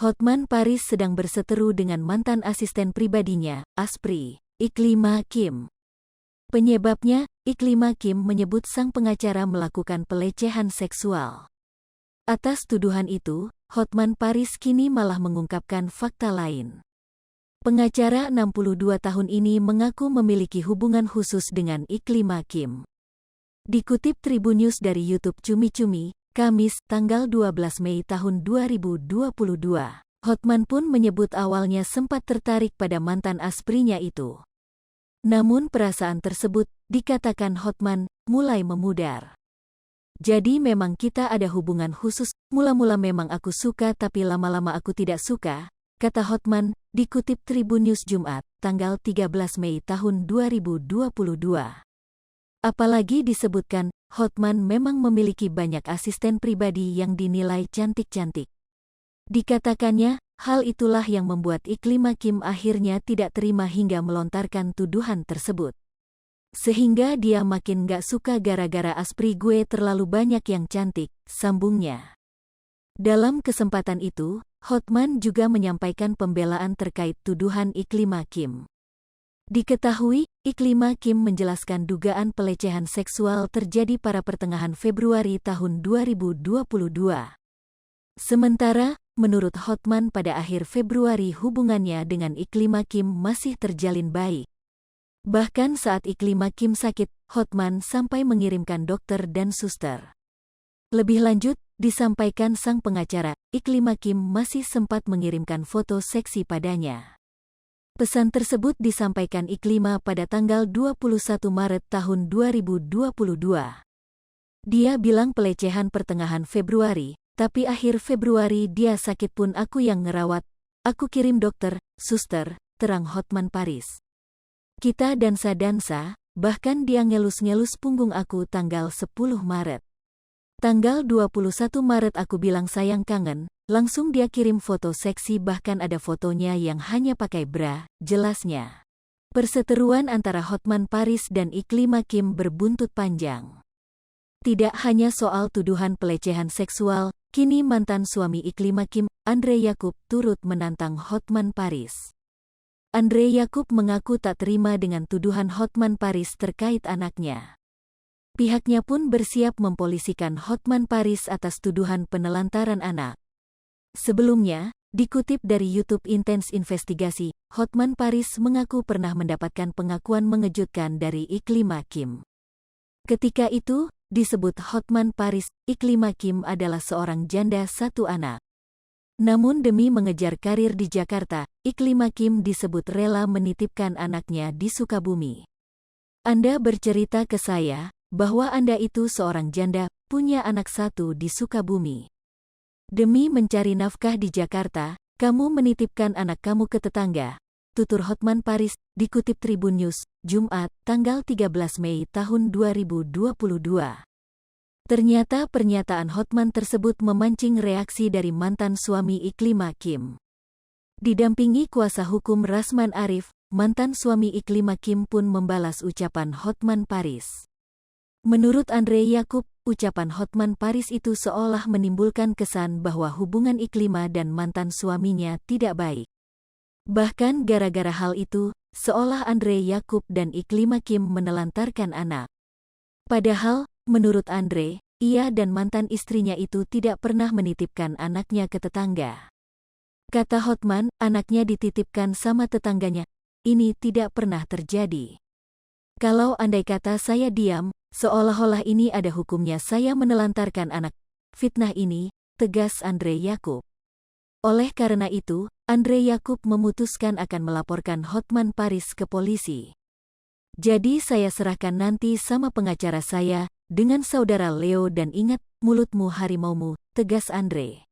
Hotman Paris sedang berseteru dengan mantan asisten pribadinya, Asprey, Iklima Kim. Penyebabnya, Iklima Kim menyebut sang pengacara melakukan pelecehan seksual. Atas tuduhan itu, Hotman Paris kini malah mengungkapkan fakta lain. Pengacara 62 tahun ini mengaku memiliki hubungan khusus dengan Iklima Kim. Dikutip Tribun News dari YouTube Cumi Cumi, Kamis, tanggal 12 Mei tahun 2022, Hotman pun menyebut awalnya sempat tertarik pada mantan Asprey-nya itu. Namun perasaan tersebut, dikatakan Hotman, mulai memudar. Jadi memang kita ada hubungan khusus, mula-mula memang aku suka tapi lama-lama aku tidak suka, kata Hotman, dikutip Tribun News Jumat, tanggal 13 Mei tahun 2022. Apalagi disebutkan, Hotman memang memiliki banyak asisten pribadi yang dinilai cantik-cantik. Dikatakannya, hal itulah yang membuat Iklima Kim akhirnya tidak terima hingga melontarkan tuduhan tersebut. Sehingga dia makin gak suka gara-gara Asprey gue terlalu banyak yang cantik, sambungnya. Dalam kesempatan itu, Hotman juga menyampaikan pembelaan terkait tuduhan Iklima Kim. Diketahui, Iklima Kim menjelaskan dugaan pelecehan seksual terjadi pada pertengahan Februari tahun 2022. Sementara, menurut Hotman pada akhir Februari hubungannya dengan Iklima Kim masih terjalin baik. Bahkan saat Iklima Kim sakit, Hotman sampai mengirimkan dokter dan suster. Lebih lanjut, disampaikan sang pengacara, Iklima Kim masih sempat mengirimkan foto seksi padanya. Pesan tersebut disampaikan Iklima pada tanggal 21 Maret tahun 2022. Dia bilang pelecehan pertengahan Februari, tapi akhir Februari dia sakit pun aku yang ngerawat. Aku kirim dokter, suster, terang Hotman Paris. Kita dansa-dansa, bahkan dia ngelus-ngelus punggung aku tanggal 10 Maret. Tanggal 21 Maret aku bilang sayang kangen, langsung dia kirim foto seksi bahkan ada fotonya yang hanya pakai bra, jelasnya. Perseteruan antara Hotman Paris dan Iklima Kim berbuntut panjang. Tidak hanya soal tuduhan pelecehan seksual, kini mantan suami Iklima Kim, Andre Yakub, turut menantang Hotman Paris. Andre Yakub mengaku tak terima dengan tuduhan Hotman Paris terkait anaknya. Pihaknya pun bersiap mempolisikan Hotman Paris atas tuduhan penelantaran anak. Sebelumnya, dikutip dari YouTube Intense Investigasi, Hotman Paris mengaku pernah mendapatkan pengakuan mengejutkan dari Iklima Kim. Ketika itu, disebut Hotman Paris, Iklima Kim adalah seorang janda satu anak. Namun demi mengejar karir di Jakarta, Iklima Kim disebut rela menitipkan anaknya di Sukabumi. Anda bercerita ke saya, bahwa Anda itu seorang janda, punya anak satu di Sukabumi. Demi mencari nafkah di Jakarta, kamu menitipkan anak kamu ke tetangga, tutur Hotman Paris, dikutip Tribun News, Jumat, tanggal 13 Mei tahun 2022. Ternyata pernyataan Hotman tersebut memancing reaksi dari mantan suami Iklima Kim. Didampingi kuasa hukum Rasman Arif, mantan suami Iklima Kim pun membalas ucapan Hotman Paris. Menurut Andre Yakub, ucapan Hotman Paris itu seolah menimbulkan kesan bahwa hubungan Iklima dan mantan suaminya tidak baik. Bahkan gara-gara hal itu, seolah Andre Yakub dan Iklima Kim menelantarkan anak. Padahal, menurut Andre, ia dan mantan istrinya itu tidak pernah menitipkan anaknya ke tetangga. Kata Hotman, anaknya dititipkan sama tetangganya. Ini tidak pernah terjadi. Kalau andai kata saya diam, seolah-olah ini ada hukumnya saya menelantarkan anak. Fitnah ini, tegas Andre Yakub. Oleh karena itu, Andre Yakub memutuskan akan melaporkan Hotman Paris ke polisi. Jadi saya serahkan nanti sama pengacara saya, dengan saudara Leo dan ingat, mulutmu harimaumu, tegas Andre.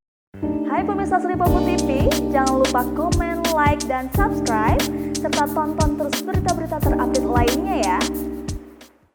Hai pemirsa Sri Popo TV, jangan lupa komen, like, dan subscribe, serta tonton terus berita-berita terupdate lainnya ya.